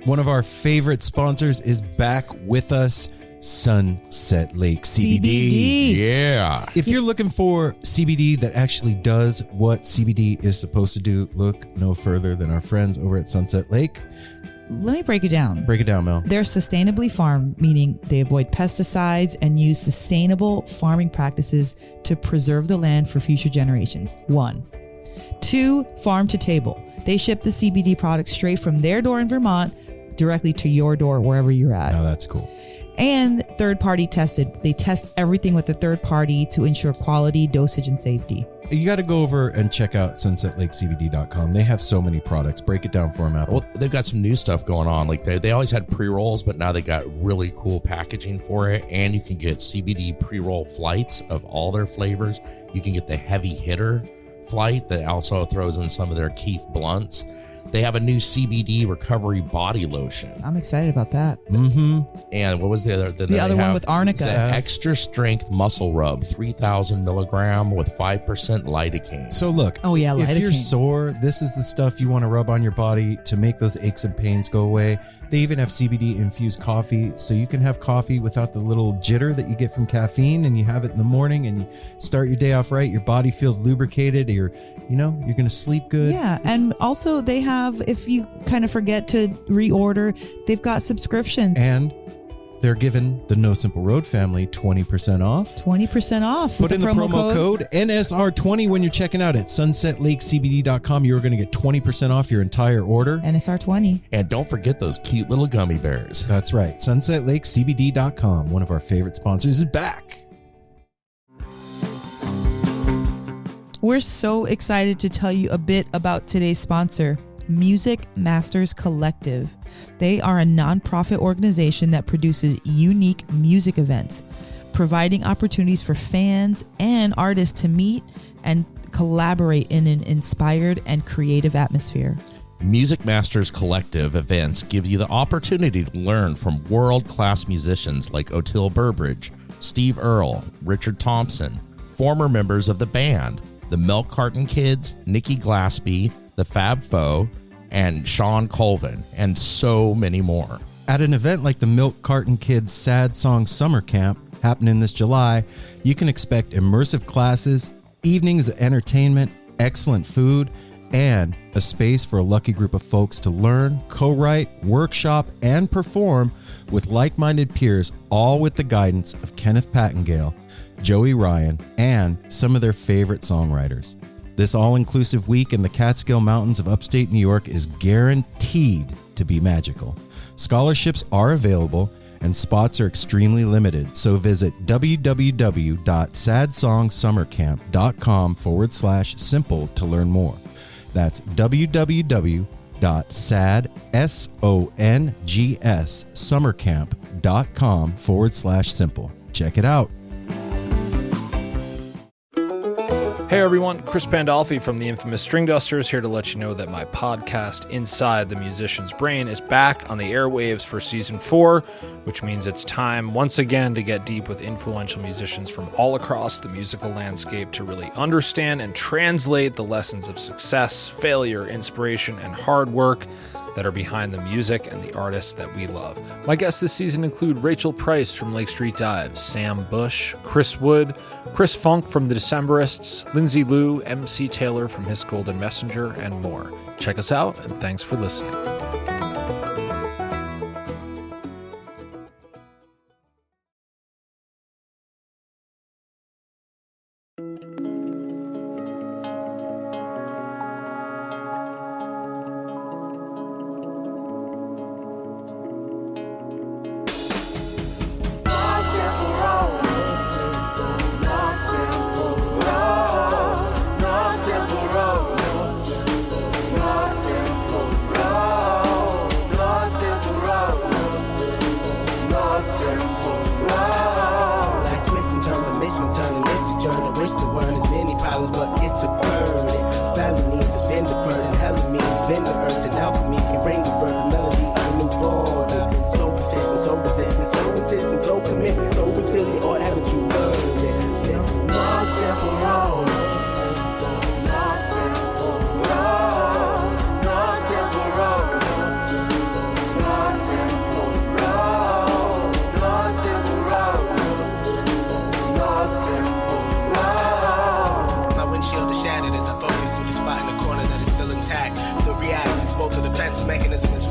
One of our favorite sponsors is back with us, Sunset Lake CBD. Yeah. If you're looking for CBD that actually does what CBD is supposed to do, look no further than our friends over at Sunset Lake. Let me break it down. Break it down, Mel. They're sustainably farmed, meaning they avoid pesticides and use sustainable farming practices to preserve the land for future generations. 1. 2, farm to table. They ship the CBD products straight from their door in Vermont directly to your door wherever you're at. Now that's cool. And third party tested. They test everything with a third party to ensure quality, dosage, and safety. You got to go over and check out sunsetlakecbd.com. They have so many products. Break it down for them, Apple. Well, they've got some new stuff going on. Like they always had pre-rolls, but now they got really cool packaging for it. And you can get CBD pre-roll flights of all their flavors. You can get the heavy hitter flight that also throws in some of their Keef blunts. They have a new CBD recovery body lotion. I'm excited about that. Mm-hmm. And what was the other? The other one with arnica. The extra strength muscle rub, 3,000 milligram with 5% lidocaine. So look, Oh, yeah, if you're lidocaine. sore, this is the stuff you want to rub on your body to make those aches and pains go away. They even have CBD infused coffee, so you can have coffee without the little jitter that you get from caffeine, and you have it in the morning and you start your day off right. Your body feels lubricated. You're going to sleep good. Yeah, and also they have, if you kind of forget to reorder, they've got subscriptions. And they're giving the No Simple Road family 20% off. 20% off. Put with in the promo code NSR20 when you're checking out at sunsetlakecbd.com. You're going to get 20% off your entire order. NSR 20. And don't forget those cute little gummy bears. That's right. sunsetlakecbd.com, one of our favorite sponsors, is back. We're so excited to tell you a bit about today's sponsor, Music Masters Collective. They are a nonprofit organization that produces unique music events, providing opportunities for fans and artists to meet and collaborate in an inspired and creative atmosphere. Music Masters Collective events give you the opportunity to learn from world-class musicians like Otil Burbridge, Steve Earle, Richard Thompson, former members of the band, the Milk Carton Kids, Nikki Glaspie, the Fab Four, and Sean Colvin, and so many more. At an event like the Milk Carton Kids Sad Song Summer Camp happening this July, you can expect immersive classes, evenings of entertainment, excellent food, and a space for a lucky group of folks to learn, co-write, workshop, and perform with like-minded peers, all with the guidance of Kenneth Pattengale, Joey Ryan, and some of their favorite songwriters. This all-inclusive week in the Catskill Mountains of upstate New York is guaranteed to be magical. Scholarships are available and spots are extremely limited, so visit www.sadsongsummercamp.com/simple to learn more. That's www.sadsongsummercamp.com/simple. Check it out. Hey everyone, Chris Pandolfi from the infamous String Dusters here to let you know that my podcast, Inside the Musician's Brain, is back on the airwaves for Season 4, which means it's time once again to get deep with influential musicians from all across the musical landscape to really understand and translate the lessons of success, failure, inspiration, and hard work that are behind the music and the artists that we love. My guests this season include Rachel Price from Lake Street Dives, Sam Bush, Chris Wood, Chris Funk from The Decemberists, Lindsay Liu, MC Taylor from His Golden Messenger, and more. Check us out, and thanks for listening. No simple road.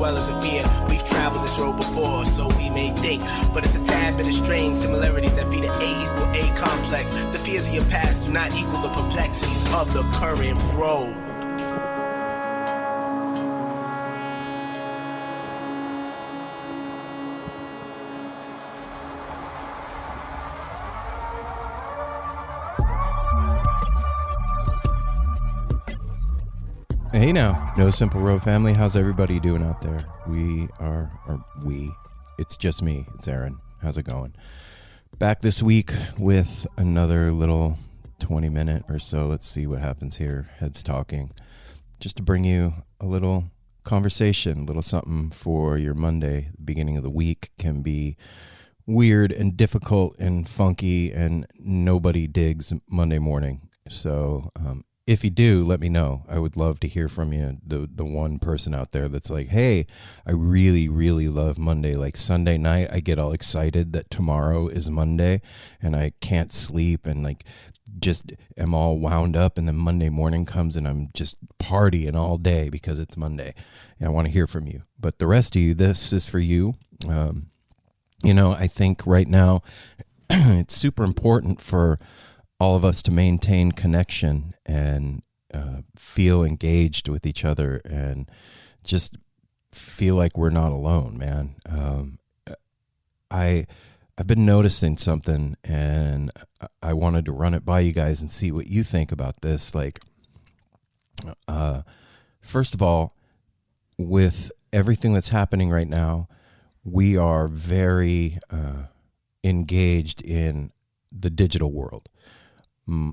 well as a fear. We've traveled this road before, so we may think, but it's a tad bit of strange similarities that feed an A equal A complex. The fears of your past do not equal the perplexities of the current road. Hey now, No Simple Road family, how's everybody doing out there? It's just me, it's Aaron. How's it going? Back this week with another little 20-minute or so. Let's see what happens here. Heads talking. Just to bring you a little conversation, a little something for your Monday. The beginning of the week can be weird and difficult and funky, and nobody digs Monday morning. So, if you do, let me know. I would love to hear from you. The one person out there that's like, hey, I really, really love Monday. Like Sunday night, I get all excited that tomorrow is Monday and I can't sleep and like just am all wound up. And then Monday morning comes and I'm just partying all day because it's Monday. And I want to hear from you. But the rest of you, this is for you. I think right now it's super important for all of us to maintain connection and feel engaged with each other and just feel like we're not alone, man. I've been noticing something, and I wanted to run it by you guys and see what you think about this. Like, first of all, with everything that's happening right now, we are very engaged in the digital world.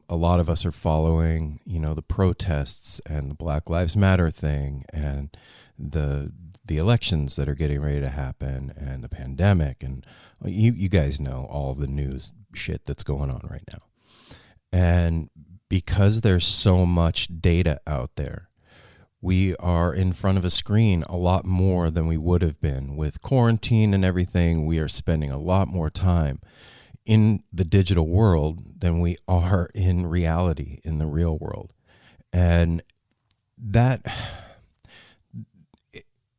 A lot of us are following, the protests and the Black Lives Matter thing and the elections that are getting ready to happen and the pandemic. And you guys know all the news shit that's going on right now. And because there's so much data out there, we are in front of a screen a lot more than we would have been. With quarantine and everything, we are spending a lot more time in the digital world than we are in reality, in the real world. And that,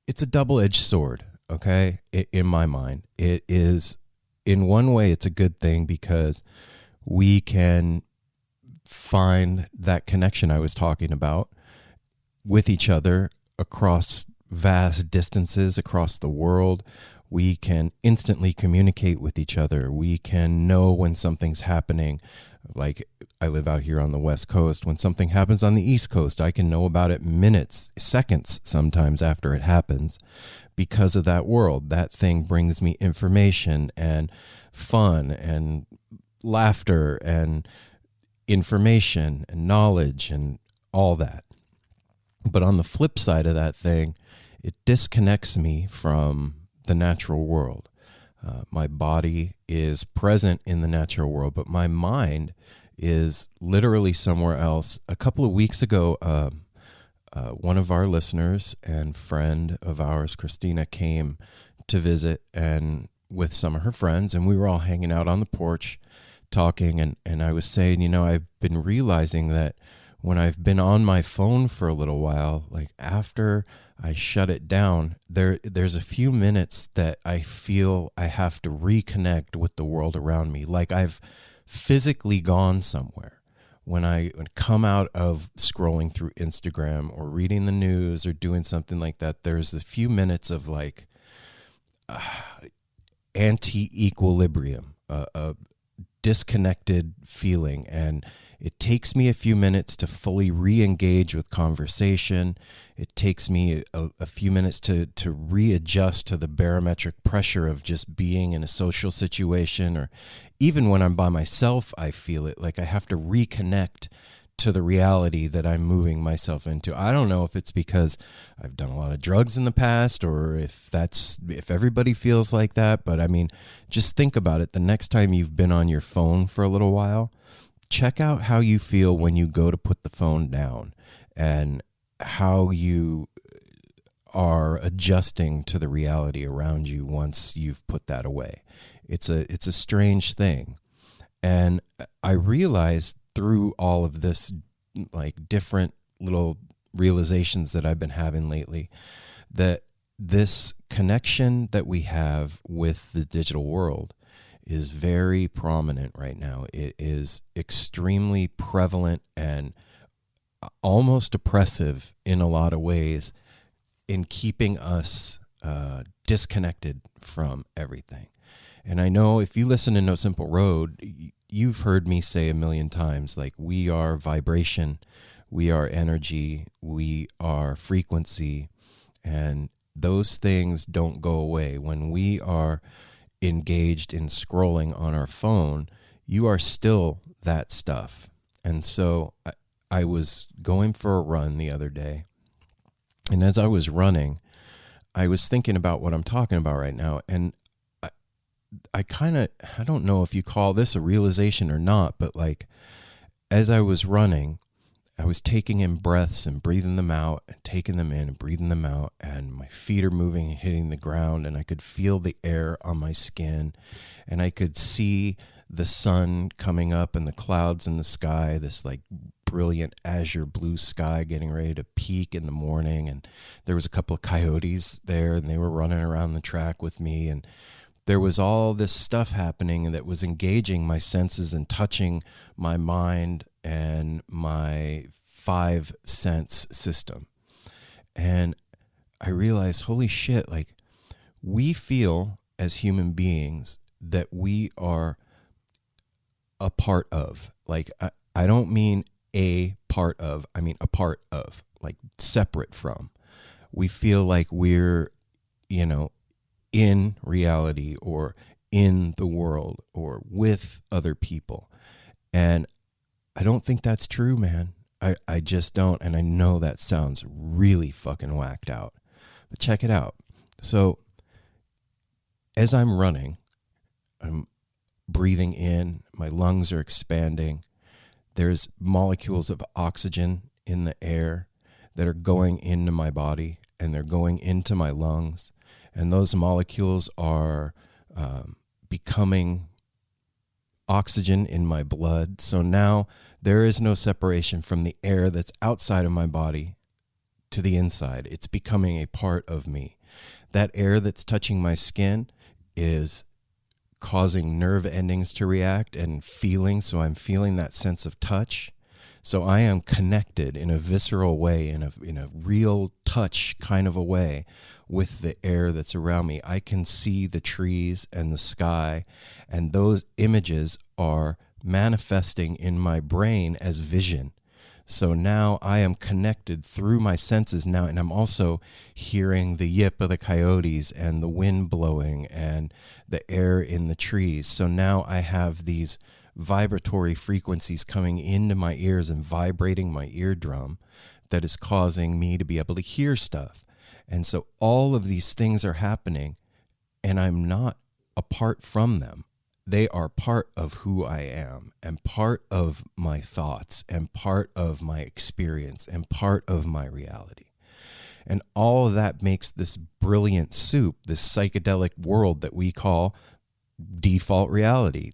it's a double-edged sword, okay, in my mind. It is, in one way, it's a good thing because we can find that connection I was talking about with each other across vast distances across the world. We can instantly communicate with each other. We can know when something's happening. Like, I live out here on the West Coast. When something happens on the East Coast, I can know about it minutes, seconds sometimes after it happens because of that world. That thing brings me information and fun and laughter and information and knowledge and all that. But on the flip side of that thing, it disconnects me from the natural world. My body is present in the natural world, but my mind is literally somewhere else. A couple of weeks ago, one of our listeners and friend of ours, Christina, came to visit and with some of her friends, and we were all hanging out on the porch talking, and I was saying, I've been realizing that when I've been on my phone for a little while, like after I shut it down, there's a few minutes that I feel I have to reconnect with the world around me. Like I've physically gone somewhere. When I come out of scrolling through Instagram or reading the news or doing something like that, there's a few minutes of like anti-equilibrium, a disconnected feeling, and it takes me a few minutes to fully re-engage with conversation. It takes me a few minutes to readjust to the barometric pressure of just being in a social situation, or even when I'm by myself, I feel it. Like I have to reconnect to the reality that I'm moving myself into. I don't know if it's because I've done a lot of drugs in the past or if everybody feels like that, but I mean, just think about it. The next time you've been on your phone for a little while, check out how you feel when you go to put the phone down and how you are adjusting to the reality around you once you've put that away. It's a strange thing. And I realized through all of this, like different little realizations that I've been having lately, that this connection that we have with the digital world is very prominent right now. It is extremely prevalent and almost oppressive in a lot of ways in keeping us disconnected from everything. And I know if you listen to No Simple Road, you've heard me say a million times, like, we are vibration, we are energy, we are frequency, and those things don't go away. When we are engaged in scrolling on our phone, you are still that stuff. And so I was going for a run the other day, and as I was running, I was thinking about what I'm talking about right now, and I don't know if you call this a realization or not, but like, as I was running, I was taking in breaths and breathing them out and taking them in and breathing them out, and my feet are moving and hitting the ground, and I could feel the air on my skin, and I could see the sun coming up and the clouds in the sky, this like brilliant azure blue sky getting ready to peak in the morning. And there was a couple of coyotes there, and they were running around the track with me, and there was all this stuff happening that was engaging my senses and touching my mind and my 5 sense system. And I realized, holy shit, like, we feel as human beings that we are a part of. Like, I don't mean a part of, I mean a part of, like, separate from. We feel like we're, in reality or in the world or with other people. And I don't think that's true, man. I just don't. And I know that sounds really fucking whacked out, but check it out. So as I'm running, I'm breathing in, my lungs are expanding. There's molecules of oxygen in the air that are going into my body, and they're going into my lungs. And those molecules are becoming oxygen in my blood. So now there is no separation from the air that's outside of my body to the inside. It's becoming a part of me. That air that's touching my skin is causing nerve endings to react and feeling. So I'm feeling that sense of touch. So I am connected in a visceral way, in a real touch kind of a way with the air that's around me. I can see the trees and the sky, and those images are manifesting in my brain as vision. So now I am connected through my senses now, and I'm also hearing the yip of the coyotes and the wind blowing and the air in the trees. So now I have these vibratory frequencies coming into my ears and vibrating my eardrum that is causing me to be able to hear stuff. And so all of these things are happening, and I'm not apart from them. They are part of who I am, and part of my thoughts, and part of my experience, and part of my reality. And all of that makes this brilliant soup, this psychedelic world that we call default reality.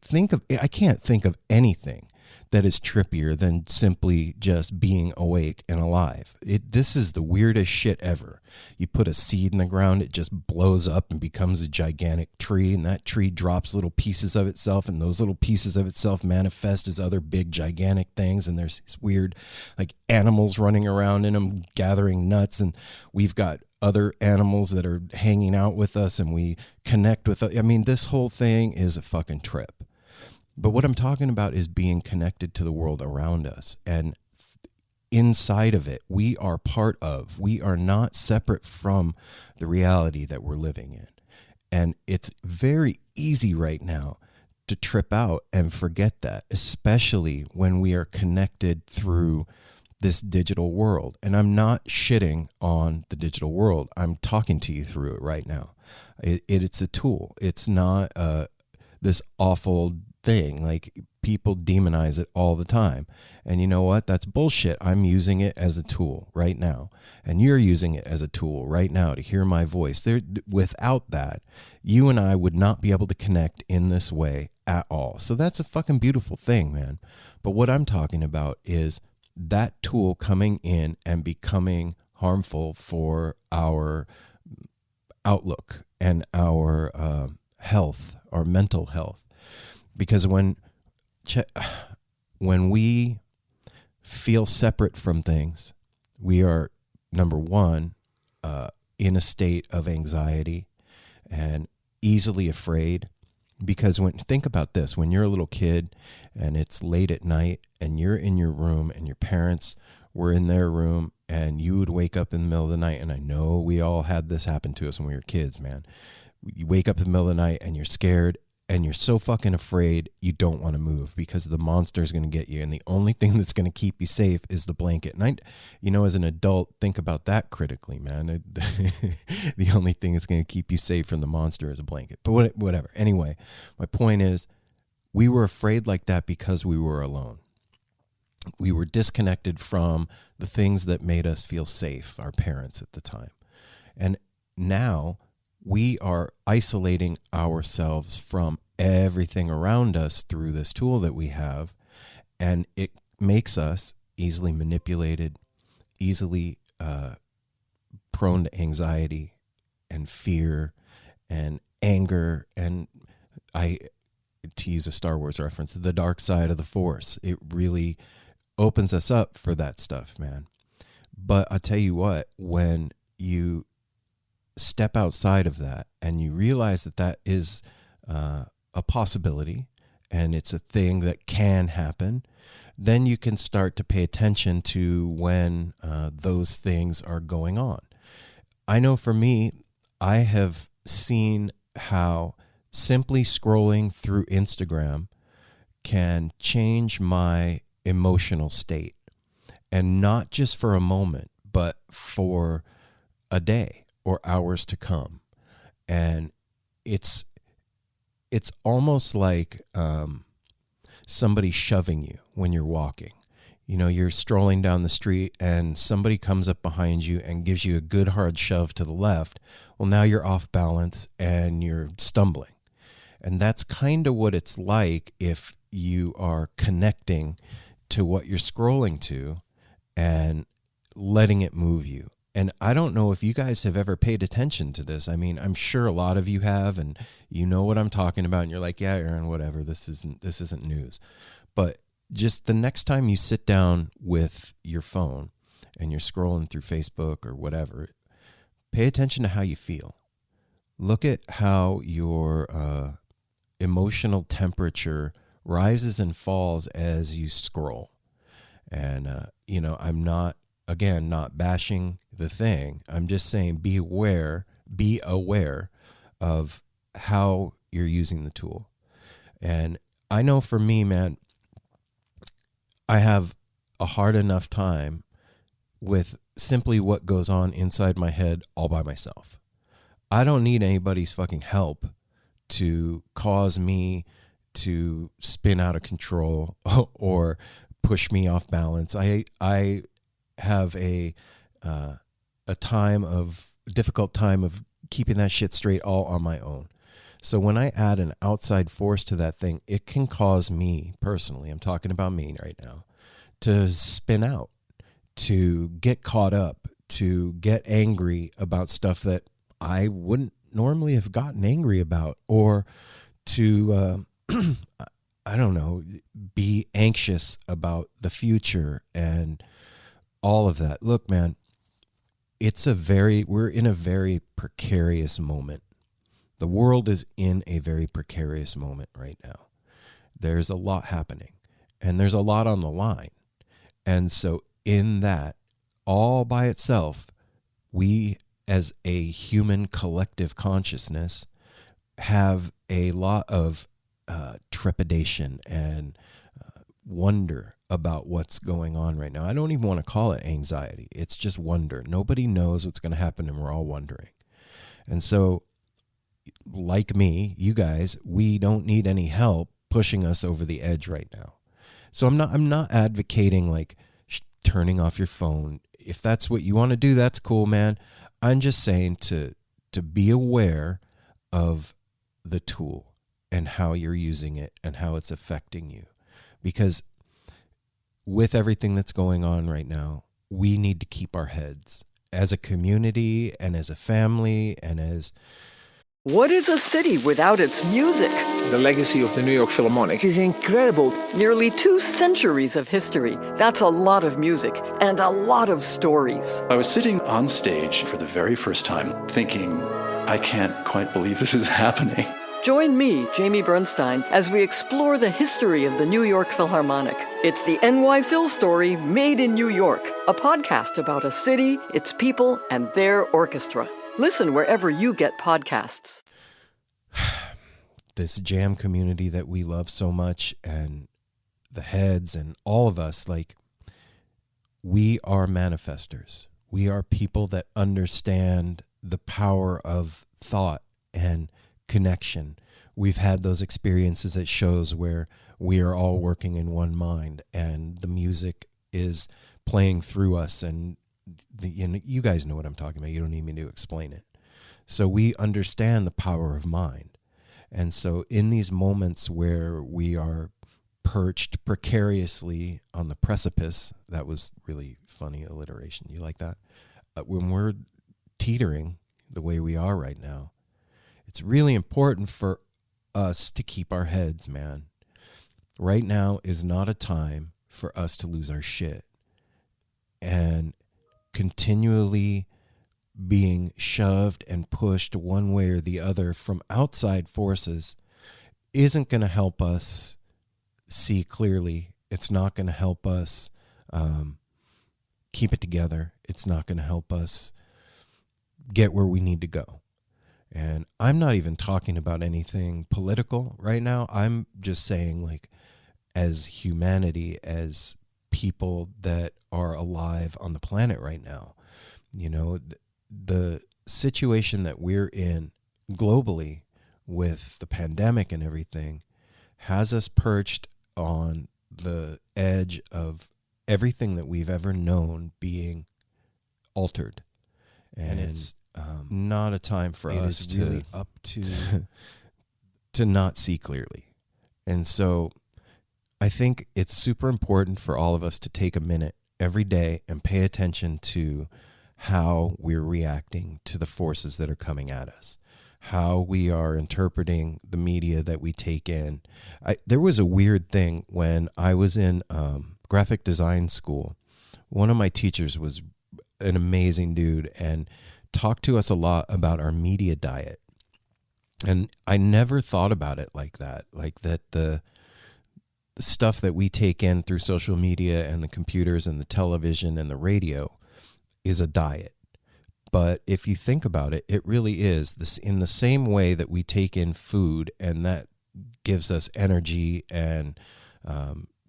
I can't think of anything that is trippier than simply just being awake and alive. This is the weirdest shit ever. You put a seed in the ground, it just blows up and becomes a gigantic tree, and that tree drops little pieces of itself, and those little pieces of itself manifest as other big gigantic things, and there's these weird like animals running around in them gathering nuts, and we've got other animals that are hanging out with us, and we connect with. I mean, this whole thing is a fucking trip. But what I'm talking about is being connected to the world around us, and inside of it, we are part of. We are not separate from the reality that we're living in. And it's very easy right now to trip out and forget that, especially when we are connected through this digital world. And I'm not shitting on the digital world. I'm talking to you through it right now. It's a tool. It's not this awful thing. Like, people demonize it all the time. And you know what? That's bullshit. I'm using it as a tool right now. And you're using it as a tool right now to hear my voice. Without that, you and I would not be able to connect in this way at all. So that's a fucking beautiful thing, man. But what I'm talking about is that tool coming in and becoming harmful for our outlook and our health, our mental health. Because when we feel separate from things, we are, number one, in a state of anxiety and easily afraid. Because think about this, when you're a little kid and it's late at night and you're in your room and your parents were in their room, and you would wake up in the middle of the night, and I know we all had this happen to us when we were kids, man. You wake up in the middle of the night and you're scared and you're so fucking afraid you don't want to move because the monster is going to get you, and the only thing that's going to keep you safe is the blanket. And as an adult, think about that critically, man. The only thing that's going to keep you safe from the monster is a blanket. But whatever. Anyway, my point is, we were afraid like that because we were alone. We were disconnected from the things that made us feel safe, our parents at the time. And now we are isolating ourselves from everything around us through this tool that we have, and it makes us easily manipulated, easily prone to anxiety and fear and anger, and to use a Star Wars reference, the dark side of the Force. It really opens us up for that stuff, man. But I tell you what, when you step outside of that and you realize that is a possibility and it's a thing that can happen, then you can start to pay attention to when those things are going on. I know for me, I have seen how simply scrolling through Instagram can change my emotional state, and not just for a moment, but for a day or hours to come. And it's almost like somebody shoving you when you're walking. You're strolling down the street and somebody comes up behind you and gives you a good hard shove to the left. Well, now you're off balance and you're stumbling. And that's kind of what it's like if you are connecting to what you're scrolling to and letting it move you. And I don't know if you guys have ever paid attention to this. I mean, I'm sure a lot of you have, and you know what I'm talking about, and you're like, yeah, Aaron, whatever, this isn't news. But just the next time you sit down with your phone and you're scrolling through Facebook or whatever, pay attention to how you feel. Look at how your emotional temperature rises and falls as you scroll. And, I'm not bashing the thing. I'm just saying be aware of how you're using the tool. And I know for me, man, I have a hard enough time with simply what goes on inside my head all by myself. I don't need anybody's fucking help to cause me to spin out of control or push me off balance. I have a difficult time of keeping that shit straight all on my own. So when I add an outside force to that thing, it can cause me personally, I'm talking about me right now, to spin out, to get caught up, to get angry about stuff that I wouldn't normally have gotten angry about, or to, I don't know, be anxious about the future and all of that. Look, man, we're in a very precarious moment. The world is in a very precarious moment right now. There's a lot happening, and there's a lot on the line. And so in that, all by itself, we as a human collective consciousness have a lot of trepidation and wonder about what's going on right now. I don't even want to call it anxiety. It's just wonder. Nobody knows what's going to happen, and we're all wondering. And so, like me, you guys, we don't need any help pushing us over the edge right now. So I'm not advocating like turning off your phone. If that's what you want to do, that's cool, man. I'm just saying to be aware of the tool and how you're using it and how it's affecting you. Because with everything that's going on right now, we need to keep our heads. as a community and as a family and as What is a city without its music? The legacy of the New York Philharmonic is incredible. Nearly 2 centuries of history. That's a lot of music and a lot of stories. I was sitting on stage for the very first time thinking, I can't quite believe this is happening. Join me, Jamie Bernstein, as we explore the history of the New York Philharmonic. It's the NY Phil story made in New York, a podcast about a city, its people, and their orchestra. Listen wherever you get podcasts. this jam community that we love so much, and the heads and all of us, like, we are manifestors. We are people that understand the power of thought and connection. We've had those experiences at shows where we are all working in one mind and the music is playing through us, and you guys know what I'm talking about. You don't need me to explain it. So we understand the power of mind. And so in these moments where we are perched precariously on the precipice, that was really funny alliteration. You like that? When we're teetering the way we are right now, it's really important for us to keep our heads, man. Right now is not a time for us to lose our shit. And continually being shoved and pushed one way or the other from outside forces isn't going to help us see clearly. It's not going to help us keep it together. It's not going to help us get where we need to go. And I'm not even talking about anything political right now. I'm just saying, like, as humanity, as people that are alive on the planet right now, you know, the situation that we're in globally with the pandemic and everything has us perched on the edge of everything that we've ever known being altered. And it's not a time for us to really up to not see clearly. And so I think it's super important for all of us to take a minute every day and pay attention to how we're reacting to the forces that are coming at us, how we are interpreting the media that we take in. There was a weird thing when I was in graphic design school. One of my teachers was an amazing dude and talked to us a lot about our media diet. And I never thought about it like that the stuff that we take in through social media and the computers and the television and the radio is a diet. But if you think about it, it really is this, in the same way that we take in food and that gives us energy and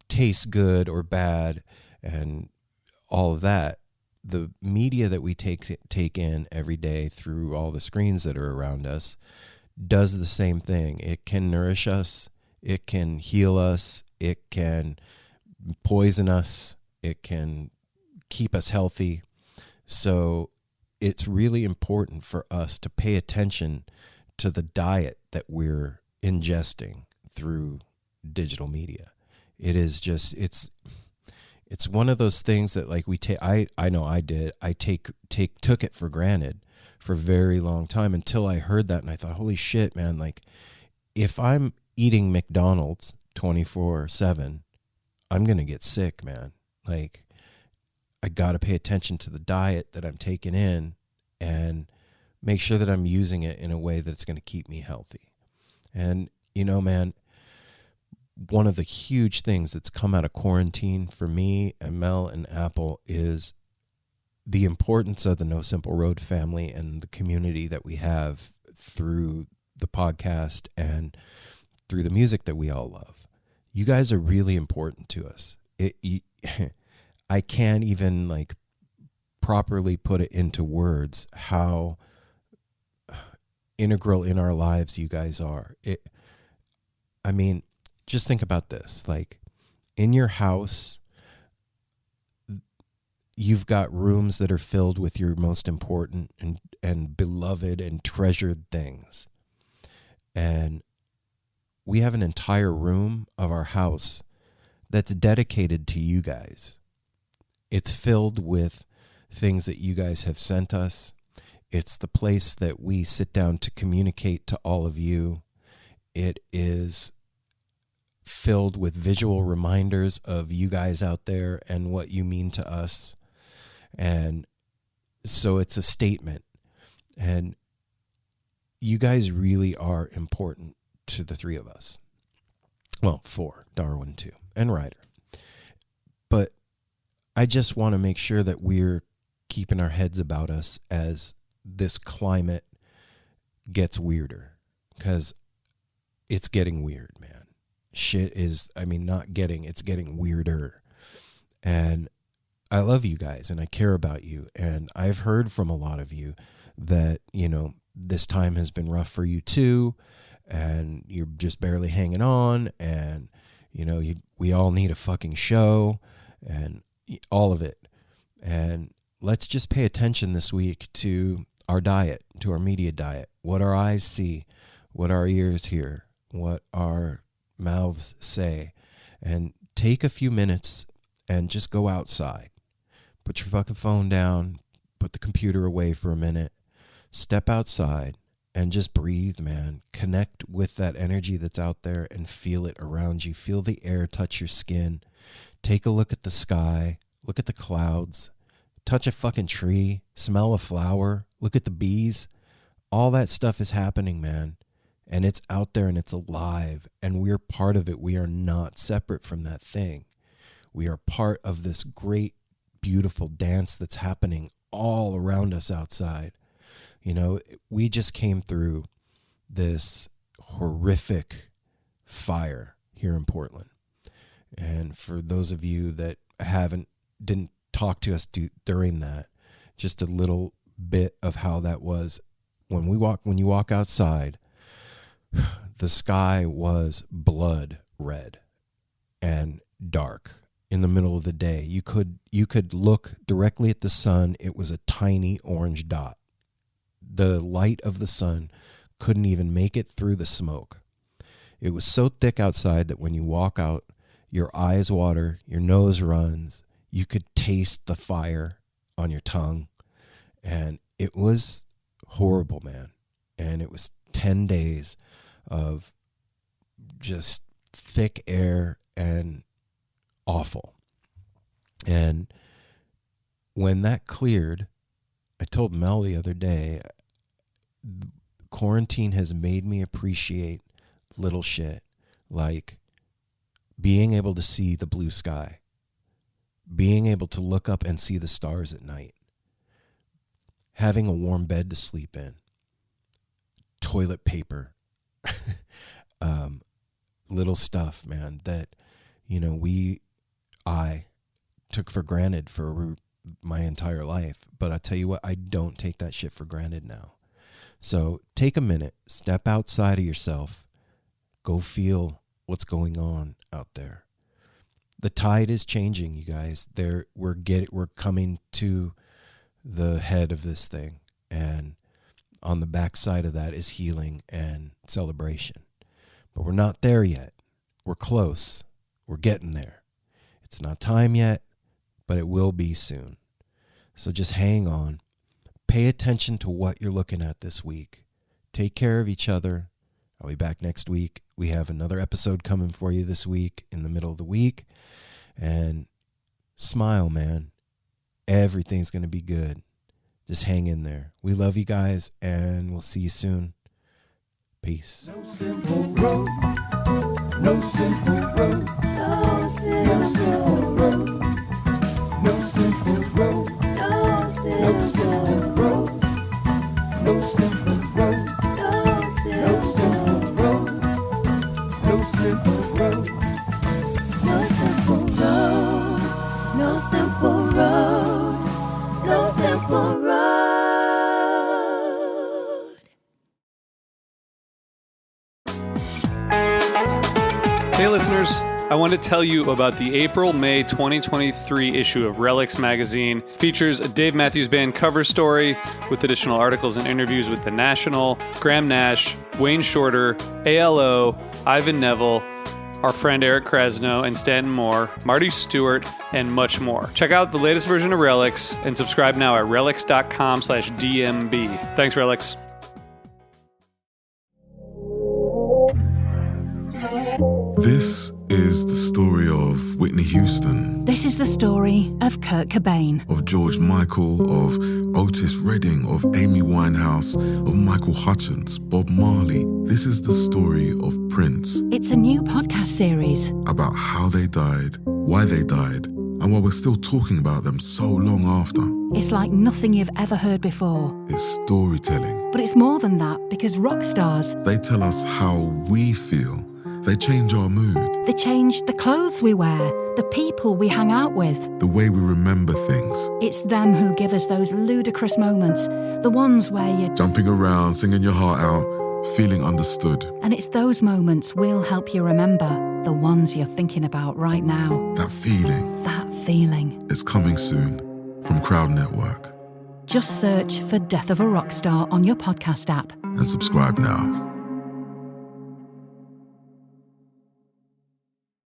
tastes good or bad and all of that. The media that we take in every day through all the screens that are around us does the same thing. It can nourish us. It can heal us. It can poison us. It can keep us healthy. So it's really important for us to pay attention to the diet that we're ingesting through digital media. It is just, it's one of those things that, like, we take, I know I did. I took it for granted for a very long time until I heard that and I thought, holy shit, man, like, if I'm eating McDonald's 24/7, I'm going to get sick, man. Like, I got to pay attention to the diet that I'm taking in and make sure that I'm using it in a way that's going to keep me healthy. And, you know, man, one of the huge things that's come out of quarantine for me and Mel and Apple is the importance of the No Simple Road family and the community that we have through the podcast and through the music that we all love. You guys are really important to us. I can't even, like, properly put it into words how integral in our lives you guys are. I mean, just think about this. Like, in your house, you've got rooms that are filled with your most important and beloved and treasured things. And we have an entire room of our house that's dedicated to you guys. It's filled with things that you guys have sent us. It's the place that we sit down to communicate to all of you. It is filled with visual reminders of you guys out there and what you mean to us. And so it's a statement. And you guys really are important to the three of us. Well, 4, Darwin 2, and Ryder. But I just want to make sure that we're keeping our heads about us as this climate gets weirder, because it's getting weird, man. Shit is, it's getting weirder. And I love you guys and I care about you. And I've heard from a lot of you that, this time has been rough for you too. And you're just barely hanging on. And, we all need a fucking show and all of it. And let's just pay attention this week to our diet, to our media diet, what our eyes see, what our ears hear, what our mouths say, and take a few minutes and just go outside. Put your fucking phone down, put the computer away for a minute, step outside and just breathe, man. Connect with that energy that's out there and feel it around you. Feel the air touch your skin. Take a look at the sky, look at the clouds, touch a fucking tree, smell a flower, look at the bees. All that stuff is happening, man. And it's out there and it's alive. And we're part of it. We are not separate from that thing. We are part of this great, beautiful dance that's happening all around us outside. We just came through this horrific fire here in Portland. And for those of you that didn't talk to us during that, just a little bit of how that was. When you walk outside, the sky was blood red and dark in the middle of the day. You could look directly at the sun. It was a tiny orange dot. The light of the sun couldn't even make it through the smoke. It was so thick outside that when you walk out, your eyes water, your nose runs. You could taste the fire on your tongue. And it was horrible, man. And it was 10 days of just thick air and awful. And when that cleared, I told Mel the other day, quarantine has made me appreciate little shit like being able to see the blue sky, being able to look up and see the stars at night, having a warm bed to sleep in, toilet paper, little stuff, man, that, I took for granted for my entire life. But I tell you what, I don't take that shit for granted now. So take a minute, step outside of yourself, go feel what's going on out there. The tide is changing, you guys. We're coming to the head of this thing, and on the backside of that is healing and celebration. But we're not there yet. We're close. We're getting there. It's not time yet, but it will be soon. So just hang on. Pay attention to what you're looking at this week. Take care of each other. I'll be back next week. We have another episode coming for you this week in the middle of the week. And smile, man. Everything's going to be good. Just hang in there. We love you guys, and we'll see you soon. Peace. No simple road. No simple road. No simple road. No simple road. No simple road. No simple road. No simple road. No simple road. No simple road. No simple road. No simple road. Hey listeners, I want to tell you about the April-May 2023 issue of Relics magazine. Features a Dave Matthews Band cover story with additional articles and interviews with The National, Graham Nash, Wayne Shorter, ALO, Ivan Neville, our friend Eric Krasno and Stanton Moore, Marty Stewart, and much more. Check out the latest version of Relics and subscribe now at relics.com/DMB. Thanks, Relics. This is the story of Whitney Houston. This is the story of Kurt Cobain. Of George Michael, of Otis Redding, of Amy Winehouse, of Michael Hutchence, Bob Marley. This is the story of Prince. It's a new podcast series about how they died, why they died, and why we're still talking about them so long after. It's like nothing you've ever heard before. It's storytelling. But it's more than that, because rock stars, they tell us how we feel. They change our mood. They change the clothes we wear, the people we hang out with, the way we remember things. It's them who give us those ludicrous moments, the ones where you're jumping around, singing your heart out, feeling understood. And it's those moments we'll help you remember, the ones you're thinking about right now. That feeling. That feeling. It's coming soon from Crowd Network. Just search for Death of a Rock Star on your podcast app. And subscribe now.